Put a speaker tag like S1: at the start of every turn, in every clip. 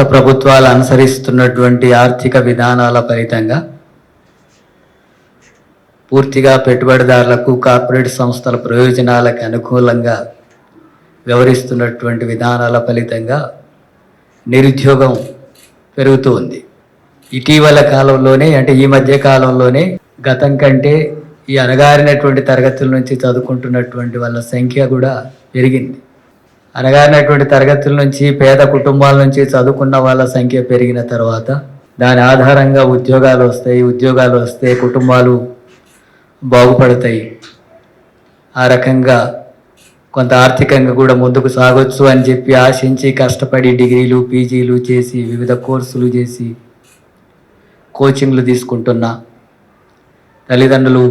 S1: రాష్ట్ర ప్రభుత్వాలు అనుసరిస్తున్నటువంటి ఆర్థిక విధానాల ఫలితంగా పూర్తిగా పెట్టుబడిదారులకు కార్పొరేట్ సంస్థల ప్రయోజనాలకు అనుకూలంగా వ్యవహరిస్తున్నటువంటి విధానాల ఫలితంగా నిరుద్యోగం పెరుగుతూ ఉంది. ఇటీవల కాలంలోనే అంటే ఈ మధ్య కాలంలోనే గతం కంటే ఈ అణగారినటువంటి తరగతుల నుంచి చదువుకుంటున్నటువంటి వాళ్ళ సంఖ్య కూడా పెరిగింది. అణగారినటువంటి తరగతుల నుంచి పేద కుటుంబాల నుంచి చదువుకున్న వాళ్ళ సంఖ్య పెరిగిన తర్వాత దాని ఆధారంగా ఉద్యోగాలు వస్తే కుటుంబాలు బాగుపడతాయి. ఆ రకంగా కొంత ఆర్థికంగా కూడా ముందుకు సాగొచ్చు అని చెప్పి ఆశించి కష్టపడి డిగ్రీలు పీజీలు చేసి వివిధ కోర్సులు చేసి కోచింగ్లు తీసుకుంటున్న తల్లిదండ్రులు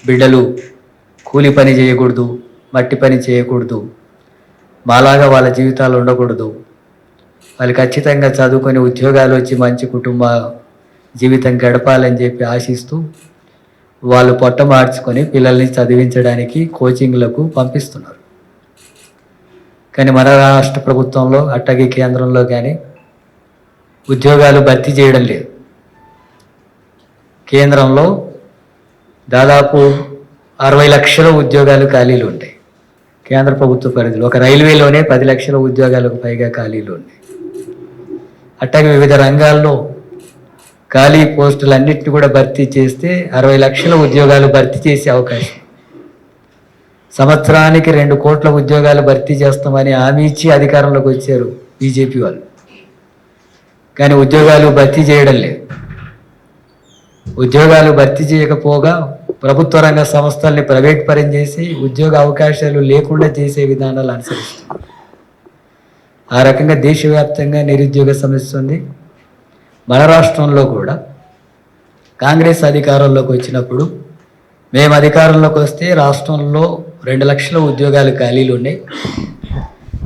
S1: బిడ్డలు కూలి పని చేయకూడదు, మట్టి పని చేయకూడదు, మాలాగా వాళ్ళ జీవితాలు ఉండకూడదు, వాళ్ళు ఖచ్చితంగా చదువుకొని ఉద్యోగాలు వచ్చి మంచి కుటుంబ జీవితం గడపాలని చెప్పి ఆశిస్తూ వాళ్ళు పొట్ట మార్చుకొని పిల్లల్ని చదివించడానికి కోచింగ్లకు పంపిస్తున్నారు. కానీ మన రాష్ట్ర ప్రభుత్వంలో అట్టగి కేంద్రంలో కానీ ఉద్యోగాలు భర్తీ చేయడం లేదు. కేంద్రంలో దాదాపు 60 లక్షల ఉద్యోగాలు ఖాళీలు ఉంటాయి. కేంద్ర ప్రభుత్వ పరిధిలో ఒక రైల్వేలోనే 10 లక్షల ఉద్యోగాలకు పైగా ఖాళీలు ఉన్నాయి. అట్టగే వివిధ రంగాల్లో ఖాళీ పోస్టులన్నింటినీ కూడా భర్తీ చేస్తే 60 లక్షల ఉద్యోగాలు భర్తీ చేసే అవకాశం. సంవత్సరానికి 2 కోట్ల ఉద్యోగాలు భర్తీ చేస్తామని హామీ ఇచ్చి అధికారంలోకి వచ్చారు బీజేపీ వాళ్ళు. కానీ ఉద్యోగాలు భర్తీ చేయడం లేదు. ఉద్యోగాలు భర్తీ చేయకపోగా ప్రభుత్వ రంగ సంస్థల్ని ప్రైవేట్ పరం చేసి ఉద్యోగ అవకాశాలు లేకుండా చేసే విధానాలు అనుసరిస్తున్నారు. ఆ రకంగా దేశవ్యాప్తంగా నిరుద్యోగ సమస్య ఉంది. మన రాష్ట్రంలో కూడా కాంగ్రెస్ అధికారంలోకి వచ్చినప్పుడు మేము అధికారంలోకి వస్తే రాష్ట్రంలో 2 లక్షల ఉద్యోగాలు ఖాళీలు ఉన్నాయి.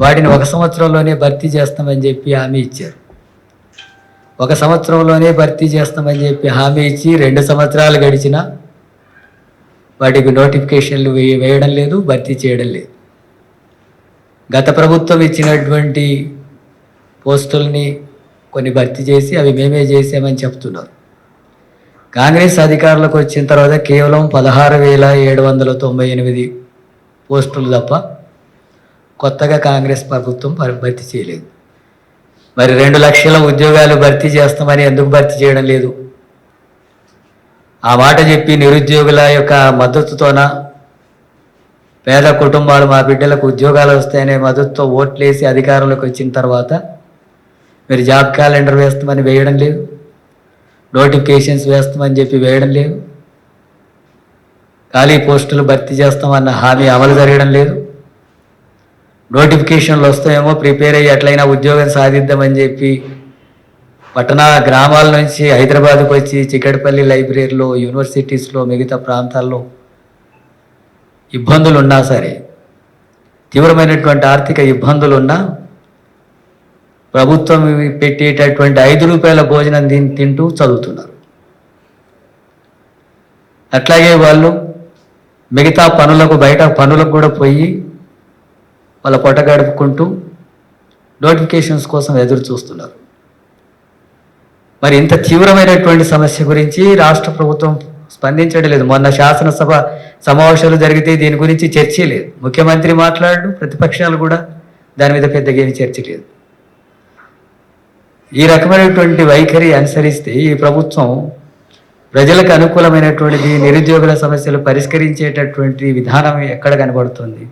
S1: వాటిని 1 సంవత్సరంలోనే భర్తీ చేస్తామని చెప్పి హామీ ఇచ్చారు. 1 సంవత్సరంలోనే భర్తీ చేస్తామని చెప్పి హామీ ఇచ్చి 2 సంవత్సరాలు గడిచినా వాటికి నోటిఫికేషన్లు వేయడం లేదు, భర్తీ చేయడం లేదు. గత ప్రభుత్వం ఇచ్చినటువంటి పోస్టుల్ని కొన్ని భర్తీ చేసి అవి మేమే చేసామని చెప్తున్నారు. కాంగ్రెస్ అధికారులకు వచ్చిన తర్వాత కేవలం 16,798 పోస్టులు తప్ప కొత్తగా కాంగ్రెస్ ప్రభుత్వం భర్తీ చేయలేదు. మరి 2 లక్షల ఉద్యోగాలు భర్తీ చేస్తామని ఎందుకు భర్తీ చేయడం లేదు? ఆ మాట చెప్పి నిరుద్యోగుల యొక్క మద్దతుతోన పేద కుటుంబాలు మా బిడ్డలకు ఉద్యోగాలు వస్తాయనే మద్దతుతో ఓట్లేసి అధికారంలోకి వచ్చిన తర్వాత మీరు జాబ్ క్యాలెండర్ వేస్తామని వేయడం లేదు, నోటిఫికేషన్స్ వేస్తామని చెప్పి వేయడం లేదు, ఖాళీ పోస్టులు భర్తీ చేస్తామన్న హామీ అమలు జరగడం లేదు. నోటిఫికేషన్లు వస్తాయేమో ప్రిపేర్ అయ్యి ఎట్లయినా ఉద్యోగం సాధిద్దామని చెప్పి గ్రామాల నుంచి హైదరాబాద్కు వచ్చి చిక్కడపల్లి లైబ్రరీలో యూనివర్సిటీస్లో మిగతా ప్రాంతాల్లో ఇబ్బందులు ఉన్నా సరే, తీవ్రమైనటువంటి ఆర్థిక ఇబ్బందులు ఉన్నా ప్రభుత్వం పెట్టేటటువంటి 5 రూపాయల భోజనం తింటూ చదువుతున్నారు. అట్లాగే వాళ్ళు మిగతా పనులకు బయట పనులకు కూడా పోయి వాళ్ళ పొట్ట గడుపుకుంటూ నోటిఫికేషన్స్ కోసం ఎదురు చూస్తున్నారు. మరి ఇంత తీవ్రమైనటువంటి సమస్య గురించి రాష్ట్ర ప్రభుత్వం స్పందించడం లేదు. మొన్న శాసనసభ సమావేశాలు జరిగితే దీని గురించి చర్చ లేదు. ముఖ్యమంత్రి మాట్లాడు, ప్రతిపక్షాలు కూడా దాని మీద పెద్దగా ఏమి చర్చ లేదు. ఈ రకమైనటువంటి వైఖరి అనుసరిస్తే ఈ ప్రభుత్వం ప్రజలకు అనుకూలమైనటువంటిది నిరుద్యోగుల సమస్యలు పరిష్కరించేటటువంటి విధానం ఎక్కడ కనబడుతుంది?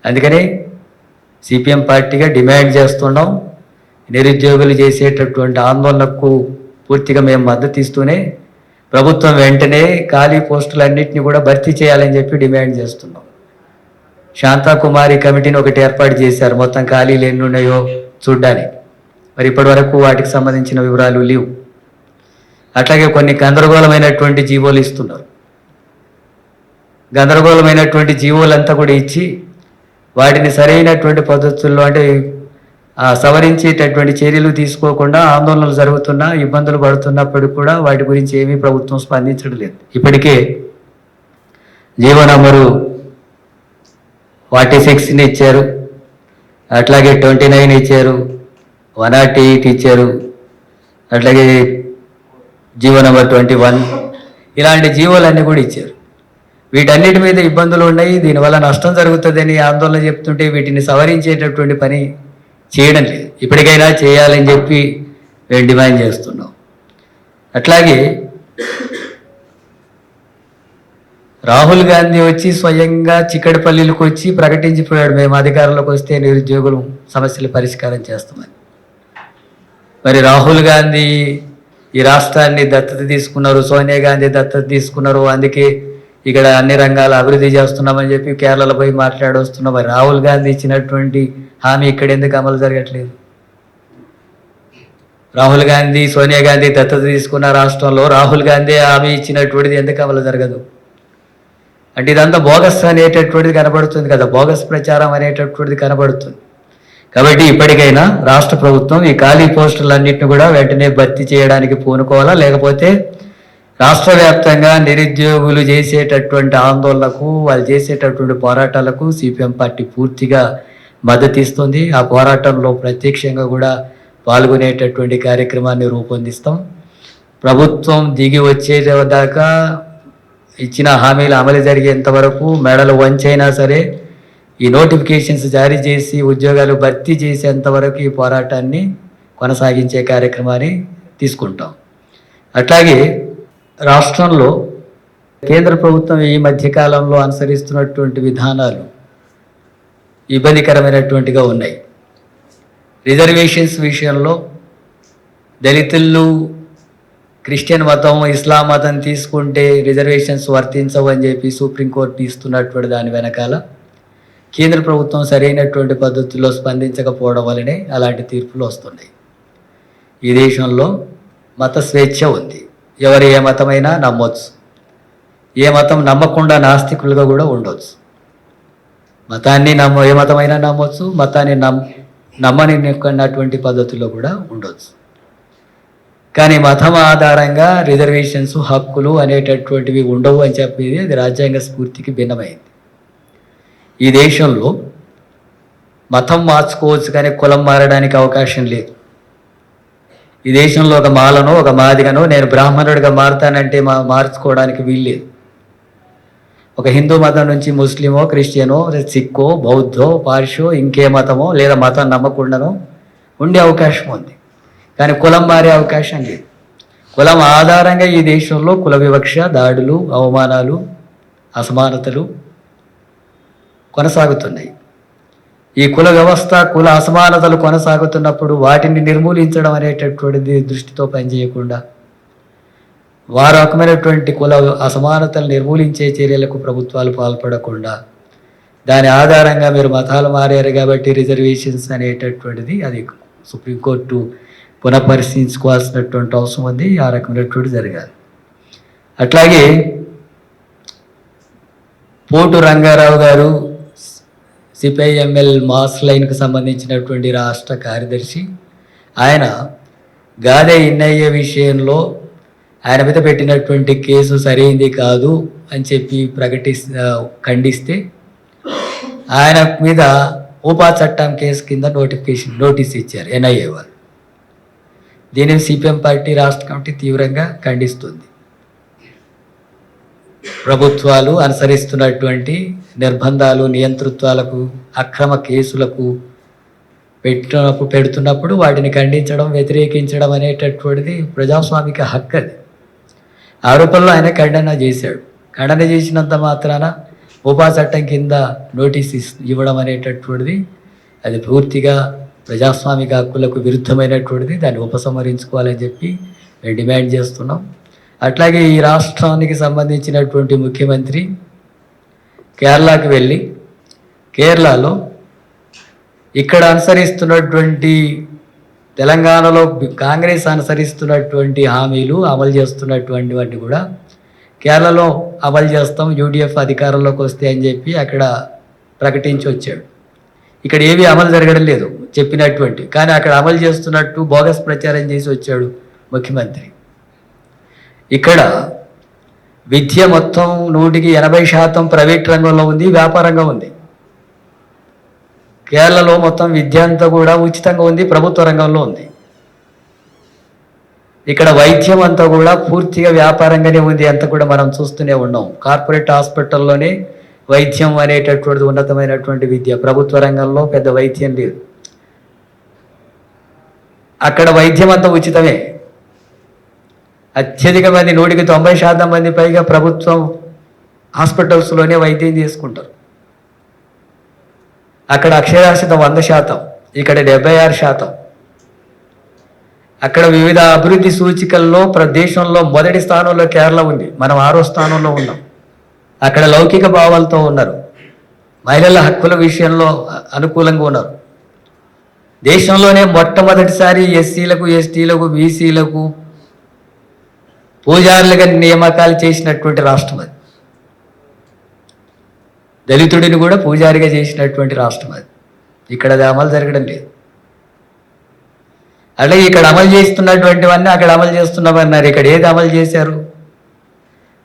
S1: అందుకని సిపిఎం పార్టీగా డిమాండ్ చేస్తున్నాం, నిరుద్యోగులు చేసేటటువంటి ఆందోళనకు పూర్తిగా మేము మద్దతు ఇస్తూనే ప్రభుత్వం వెంటనే ఖాళీ పోస్టులన్నింటినీ కూడా భర్తీ చేయాలని చెప్పి డిమాండ్ చేస్తున్నాం. శాంతాకుమారి కమిటీని ఒకటి ఏర్పాటు చేశారు మొత్తం ఖాళీలు ఎన్ని ఉన్నాయో చూడ్డానికి. మరి ఇప్పటి వరకు వాటికి సంబంధించిన వివరాలు లేవు. అట్లాగే కొన్ని గందరగోళమైనటువంటి జీవోలు ఇస్తున్నారు. గందరగోళమైనటువంటి జీవోలంతా కూడా ఇచ్చి వాటిని సరైనటువంటి పద్ధతుల్లో అంటే సవరించేటటువంటి చర్యలు తీసుకోకుండా ఆందోళనలు జరుగుతున్నా ఇబ్బందులు పడుతున్నప్పుడు కూడా వాటి గురించి ఏమీ ప్రభుత్వం స్పందించడం లేదు. ఇప్పటికే జీవో నంబరు 46ని ఇచ్చారు, అట్లాగే 29 ఇచ్చారు, 108 ఇచ్చారు, అట్లాగే జీవో నెంబర్ 21, ఇలాంటి జీవోలన్నీ కూడా ఇచ్చారు. వీటన్నిటి మీద ఇబ్బందులు ఉన్నాయి, దీనివల్ల నష్టం జరుగుతుందని ఆందోళన చెప్తుంటే వీటిని సవరించేటటువంటి పని చేయడం లేదు. ఇప్పటికైనా చేయాలని చెప్పి మేము డిమాండ్ చేస్తున్నాం. అట్లాగే రాహుల్ గాంధీ వచ్చి స్వయంగా చిక్కడపల్లికి వచ్చి ప్రకటించిపోయాడు, మేము అధికారంలోకి వస్తే నిరుద్యోగులు సమస్యలు పరిష్కారం చేస్తామని. మరి రాహుల్ గాంధీ ఈ రాష్ట్రాన్ని దత్తత తీసుకున్నారు, సోనియా గాంధీ దత్తత తీసుకున్నారు, అందుకే ఇక్కడ అన్ని రంగాల అభివృద్ధి చేస్తున్నామని చెప్పి కేరళలో పోయి మాట్లాడొస్తున్నాం. మరి రాహుల్ గాంధీ ఇచ్చినటువంటి హామీ ఇక్కడ ఎందుకు అమలు జరగట్లేదు? రాహుల్ గాంధీ సోనియా గాంధీ దత్తత తీసుకున్న రాష్ట్రంలో రాహుల్ గాంధీ హామీ ఇచ్చినటువంటిది ఎందుకు అమలు జరగదు? అంటే ఇదంతా బోగస్ అనేటటువంటిది కనబడుతుంది కదా, బోగస్ ప్రచారం అనేటటువంటిది కనబడుతుంది. కాబట్టి ఇప్పటికైనా రాష్ట్ర ప్రభుత్వం ఈ ఖాళీ పోస్టులన్నింటినీ కూడా వెంటనే భర్తీ చేయడానికి పూనుకోవాలా, లేకపోతే రాష్ట్ర వ్యాప్తంగా నిరుద్యోగులు చేసేటటువంటి ఆందోళనకు, వాళ్ళు చేసేటటువంటి పోరాటాలకు సిపిఎం పార్టీ పూర్తిగా మద్దతు ఇస్తుంది. ఆ పోరాటంలో ప్రత్యక్షంగా కూడా పాల్గొనేటటువంటి కార్యక్రమాన్ని రూపొందిస్తాం. ప్రభుత్వం దిగి వచ్చేదాకా ఇచ్చిన హామీలు అమలు జరిగేంత వరకు మెడలు వంచైనా సరే ఈ నోటిఫికేషన్స్ జారీ చేసి ఉద్యోగాలు భర్తీ చేసేంత వరకు ఈ పోరాటాన్ని కొనసాగించే కార్యక్రమాన్ని తీసుకుంటాం. అట్లాగే రాష్ట్రంలో కేంద్ర ప్రభుత్వం ఈ మధ్యకాలంలో అనుసరిస్తున్నటువంటి విధానాలు ఇబ్బందికరమైనటువంటిగా ఉన్నాయి. రిజర్వేషన్స్ విషయంలో దళితులు, క్రిస్టియన్ మతం, ఇస్లాం మతం తీసుకుంటే రిజర్వేషన్స్ వర్తించవు అని చెప్పి సుప్రీంకోర్టు ఇస్తున్నటువంటి దాని వెనకాల కేంద్ర ప్రభుత్వం సరైనటువంటి పద్ధతుల్లో స్పందించకపోవడం వల్లనే అలాంటి తీర్పులు వస్తున్నాయి. ఈ దేశంలో మత స్వేచ్ఛ ఉంది, ఎవరు ఏ మతమైనా నమ్మొచ్చు, ఏ మతం నమ్మకుండా నాస్తికులుగా కూడా ఉండొచ్చు. మతాన్ని ఏ మతమైనా నమ్మొచ్చు, మతాన్ని నమ్మనిటువంటి పద్ధతుల్లో కూడా ఉండొచ్చు. కానీ మతం ఆధారంగా రిజర్వేషన్స్, హక్కులు అనేటటువంటివి ఉండవు అని చెప్పేది అది రాజ్యాంగ స్ఫూర్తికి భిన్నమైంది. ఈ దేశంలో మతం మార్చుకోవచ్చు కానీ కులం మారడానికి అవకాశం లేదు. ఈ దేశంలో ఒక మాలనో ఒక మాదిగనో నేను బ్రాహ్మణుడిగా మారుతానంటే మార్చుకోవడానికి వీల్లేదు. ఒక హిందూ మతం నుంచి ముస్లిమో, క్రిస్టియనో, సిక్కో, బౌద్ధో, పార్షో, ఇంకే మతమో లేదా మతం నమ్మకుండానో ఉండే అవకాశం ఉంది. కానీ కులం మారే అవకాశం లేదు. కులం ఆధారంగా ఈ దేశంలో కుల వివక్ష, దాడులు, అవమానాలు, అసమానతలు కొనసాగుతున్నాయి. ఈ కుల వ్యవస్థ, కుల అసమానతలు కొనసాగుతున్నప్పుడు వాటిని నిర్మూలించడం అనేటటువంటిది దృష్టితో పనిచేయకుండా ఆ రకమైనటువంటి కుల అసమానతలు నిర్మూలించే చర్యలకు ప్రభుత్వాలు పాల్పడకుండా దాని ఆధారంగా మీరు మతాలు మారారు కాబట్టి రిజర్వేషన్స్ అనేటటువంటిది అది సుప్రీంకోర్టు పునఃపరిశీలించుకోవాల్సినటువంటి అవసరం ఉంది. ఆ రకమైనటువంటి జరగాలి. అట్లాగే పోటు రంగారావు గారు సిపిఐఎంఎల్ మాస్ లైన్కు సంబంధించినటువంటి రాష్ట్ర కార్యదర్శి, ఆయన గాదే ఇన్నయ్య విషయంలో ఆయన మీద పెట్టినటువంటి కేసు సరైంది కాదు అని చెప్పి ఖండిస్తే ఆయన మీద ఊపా చట్టం కేసు కింద నోటీస్ ఇచ్చారు ఎన్ఐఏ వాళ్ళు. దీనిని సిపిఎం పార్టీ రాష్ట్ర కమిటీ తీవ్రంగా ఖండిస్తుంది. ప్రభుత్వాలు అనుసరిస్తున్నటువంటి నిర్బంధాలు, నియంతృత్వాలకు, అక్రమ కేసులకు పెడుతున్నప్పుడు వాటిని ఖండించడం, వ్యతిరేకించడం అనేటటువంటిది ప్రజాస్వామిక హక్కు. అది ఆరోపణలో ఆయన ఖండన చేశాడు. ఖండన చేసినంత మాత్రాన ఊపా చట్టం కింద నోటీస్ ఇవ్వడం అనేటటువంటిది అది పూర్తిగా ప్రజాస్వామిక హక్కులకు విరుద్ధమైనటువంటిది. దాన్ని ఉపసంహరించుకోవాలని చెప్పి మేము డిమాండ్ చేస్తున్నాం. అట్లాగే ఈ రాష్ట్రానికి సంబంధించినటువంటి ముఖ్యమంత్రి కేరళకి వెళ్ళి కేరళలో ఇక్కడ అనుసరిస్తున్నటువంటి తెలంగాణలో కాంగ్రెస్ అనుసరిస్తున్నటువంటి హామీలు అమలు చేస్తున్నటువంటి వాటిని కూడా కేరళలో అమలు చేస్తాం, యూడిఎఫ్ అధికారంలోకి వస్తే అని చెప్పి అక్కడ ప్రకటించి వచ్చాడు. ఇక్కడ ఏవి అమలు జరగడం లేదు చెప్పినటువంటి, కానీ అక్కడ అమలు చేస్తున్నట్టు బోగస్ ప్రచారం చేసి వచ్చాడు ముఖ్యమంత్రి. ఇక్కడ విద్య మొత్తం 100% ప్రైవేట్ రంగంలో ఉంది, వ్యాపారంగా ఉంది. కేరళలో మొత్తం విద్య అంతా కూడా ఉచితంగా ఉంది, ప్రభుత్వ రంగంలో ఉంది. ఇక్కడ వైద్యం అంతా కూడా పూర్తిగా వ్యాపారంగానే ఉంది, అంతా కూడా మనం చూస్తూనే ఉన్నాం. కార్పొరేట్ హాస్పిటల్లోనే వైద్యం అనేటటువంటిది ఉన్నతమైనటువంటి విద్య, ప్రభుత్వ రంగంలో పెద్ద వైద్యం లేదు. అక్కడ వైద్యం అంతా ఉచితమే. అత్యధిక మంది 190% మంది పైగా ప్రభుత్వం హాస్పిటల్స్లోనే వైద్యం చేసుకుంటారు. అక్కడ అక్షరాస్యత 100%, ఇక్కడ 76%. అక్కడ వివిధ అభివృద్ధి సూచికల్లో దేశంలో మొదటి స్థానంలో కేరళ ఉంది, మనం 6వ స్థానంలో ఉన్నాం. అక్కడ లౌకిక భావాలతో ఉన్నారు, మహిళల హక్కుల విషయంలో అనుకూలంగా ఉన్నారు. దేశంలోనే మొట్టమొదటిసారి ఎస్సీలకు, ఎస్టీలకు, బీసీలకు పూజారులుగా నియామకాలు చేసినటువంటి రాష్ట్రం అది. దళితుడిని కూడా పూజారిగా చేసినటువంటి రాష్ట్రం అది. ఇక్కడ అది అమలు జరగడం లేదు. అలాగే ఇక్కడ అమలు చేస్తున్నటువంటివన్నీ అక్కడ అమలు చేస్తున్నామన్నారు. ఇక్కడ ఏది అమలు చేశారు?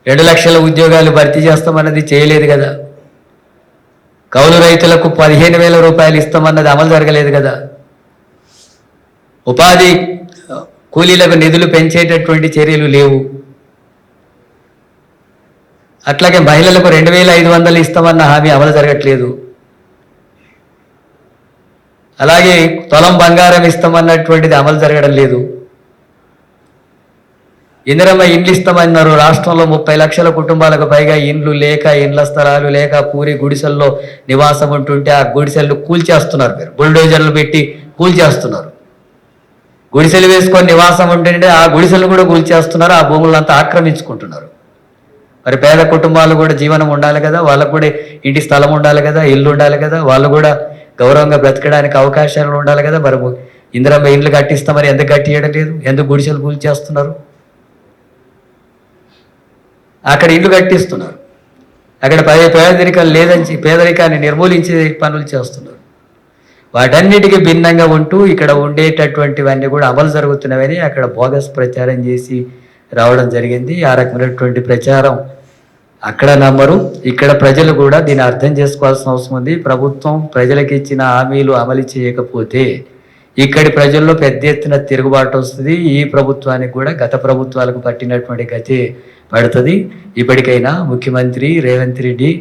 S1: 2 లక్షల ఉద్యోగాలు భర్తీ చేస్తామన్నది చేయలేదు కదా. కౌలు రైతులకు 15,000 రూపాయలు ఇస్తామన్నది అమలు జరగలేదు కదా. ఉపాధి కూలీలకు నిధులు పెంచేటటువంటి చర్యలు లేవు. అట్లాగే మహిళలకు 2,500 ఇస్తామన్న హామీ అమలు జరగట్లేదు. అలాగే తులం బంగారం ఇస్తామన్నటువంటిది అమలు జరగడం లేదు. ఇందిరమ్మ ఇండ్లు ఇస్తామన్నారు. రాష్ట్రంలో 30 లక్షల కుటుంబాలకు పైగా ఇండ్లు లేక, ఇండ్ల స్థలాలు లేక పూరి గుడిసెల్లో నివాసం ఉంటుంటే ఆ గుడిసెలు కూల్చేస్తున్నారు. మీరు బుల్డోజర్లు పెట్టి కూల్చేస్తున్నారు. గుడిసెలు వేసుకొని నివాసం ఉంటుంటే ఆ గుడిసెలు కూడా కూల్చేస్తున్నారు, ఆ భూములంతా ఆక్రమించుకుంటున్నారు. మరి పేద కుటుంబాలు కూడా జీవనం ఉండాలి కదా, వాళ్ళకు కూడా ఇంటి స్థలం ఉండాలి కదా, ఇల్లు ఉండాలి కదా, వాళ్ళు కూడా గౌరవంగా బ్రతకడానికి అవకాశాలు ఉండాలి కదా. మరి ఇందిరమ్మ ఇండ్లు కట్టిస్తామని ఎందుకు కట్టియడం లేదు? ఎందుకు గుడిసెలు కూల్చేస్తున్నారు? అక్కడ ఇల్లు కట్టిస్తున్నారు, అక్కడ పేదరికం లేదని పేదరికాన్ని నిర్మూలించే పనులు చేస్తున్నారు. వాటన్నిటికీ భిన్నంగా ఉంటూ ఇక్కడ ఉండేటటువంటివన్నీ కూడా అమలు జరుగుతున్నవని అక్కడ బోగస్ ప్రచారం చేసి రావడం జరిగింది. ఆ రకమైనటువంటి ప్రచారం అక్కడ నమ్మరు. ఇక్కడ ప్రజలు కూడా దీన్ని అర్థం చేసుకోవాల్సిన అవసరం ఉంది. ప్రభుత్వం ప్రజలకు ఇచ్చిన హామీలు అమలు చేయకపోతే ఇక్కడి ప్రజల్లో పెద్ద ఎత్తున తిరుగుబాటు వస్తుంది. ఈ ప్రభుత్వానికి కూడా గత ప్రభుత్వాలకు పట్టినటువంటి గతి పడుతుంది. ఇప్పటికైనా ముఖ్యమంత్రి రేవంత్ రెడ్డి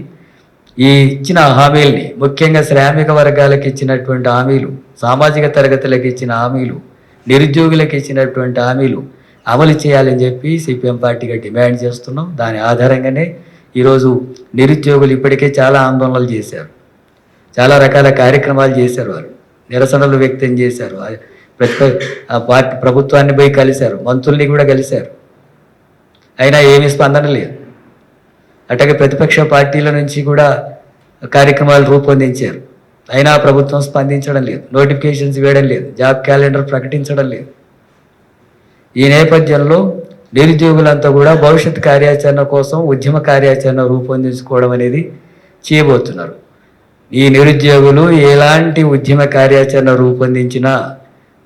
S1: ఈ ఇచ్చిన హామీల్ని, ముఖ్యంగా శ్రామిక వర్గాలకు ఇచ్చినటువంటి హామీలు, సామాజిక తరగతులకు ఇచ్చిన హామీలు, నిరుద్యోగులకు ఇచ్చినటువంటి హామీలు అమలు చేయాలని చెప్పి సిపిఎం పార్టీగా డిమాండ్ చేస్తున్నాం. దాని ఆధారంగానే ఈరోజు నిరుద్యోగులు ఇప్పటికే చాలా ఆందోళనలు చేశారు, చాలా రకాల కార్యక్రమాలు చేశారు, వాళ్ళు నిరసనలు వ్యక్తం చేశారు. పార్టీ ప్రభుత్వాన్ని పోయి కలిశారు, మంత్రుల్ని కూడా కలిశారు, అయినా ఏమీ స్పందన లేదు. అట్లాగే ప్రతిపక్ష పార్టీల నుంచి కూడా కార్యక్రమాలు రూపొందించారు, అయినా ప్రభుత్వం స్పందించడం లేదు, నోటిఫికేషన్స్ వేయడం లేదు, జాబ్ క్యాలెండర్ ప్రకటించడం లేదు. ఈ నేపథ్యంలో నిరుద్యోగులంతా కూడా భవిష్యత్ కార్యాచరణ కోసం ఉద్యమ కార్యాచరణ రూపొందించుకోవడం అనేది చేయబోతున్నారు. ఈ నిరుద్యోగులు ఎలాంటి ఉద్యమ కార్యాచరణ రూపొందించినా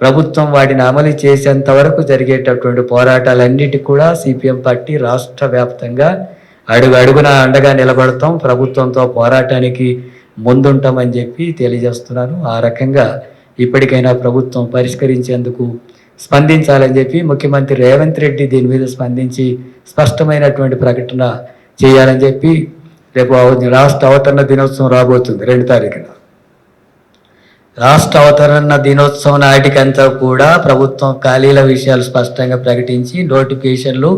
S1: ప్రభుత్వం వాటిని అమలు చేసేంత వరకు జరిగేటటువంటి పోరాటాలన్నిటికీ కూడా సిపిఎం పార్టీ రాష్ట్ర వ్యాప్తంగా అడుగున అండగా నిలబడతాం, ప్రభుత్వంతో పోరాటానికి ముందుంటామని చెప్పి తెలియజేస్తున్నాను. ఆ రకంగా ఇప్పటికైనా ప్రభుత్వం పరిష్కరించేందుకు స్పందించాలని చెప్పి ముఖ్యమంత్రి రేవంత్ రెడ్డి దీని మీద స్పందించి స్పష్టమైనటువంటి ప్రకటన చేయాలని చెప్పి రేపు రాష్ట్ర అవతరణ దినోత్సవం రాబోతుంది 2వ తారీఖున. రాష్ట్ర అవతరణ దినోత్సవం నాటికంతా కూడా ప్రభుత్వం ఖాళీల విషయాలు స్పష్టంగా ప్రకటించి నోటిఫికేషన్లు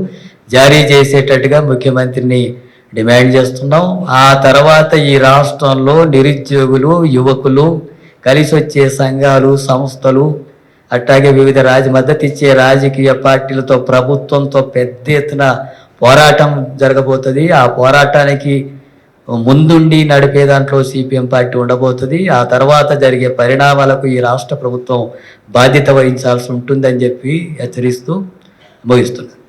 S1: జారీ చేసేటట్టుగా ముఖ్యమంత్రిని డిమాండ్ చేస్తున్నాం. ఆ తర్వాత ఈ రాష్ట్రంలో నిరుద్యోగులు, యువకులు, కలిసి వచ్చే సంఘాలు, సంస్థలు, అట్లాగే వివిధ మద్దతు ఇచ్చే రాజకీయ పార్టీలతో ప్రభుత్వంతో పెద్ద ఎత్తున పోరాటం జరగబోతుంది. ఆ పోరాటానికి ముందుండి నడిపే దాంట్లో సిపిఎం పార్టీ ఉండబోతుంది. ఆ తర్వాత జరిగే పరిణామాలకు ఈ రాష్ట్ర ప్రభుత్వం బాధ్యత వహించాల్సి ఉంటుందని చెప్పి హెచ్చరిస్తూ ముగిస్తున్నాను.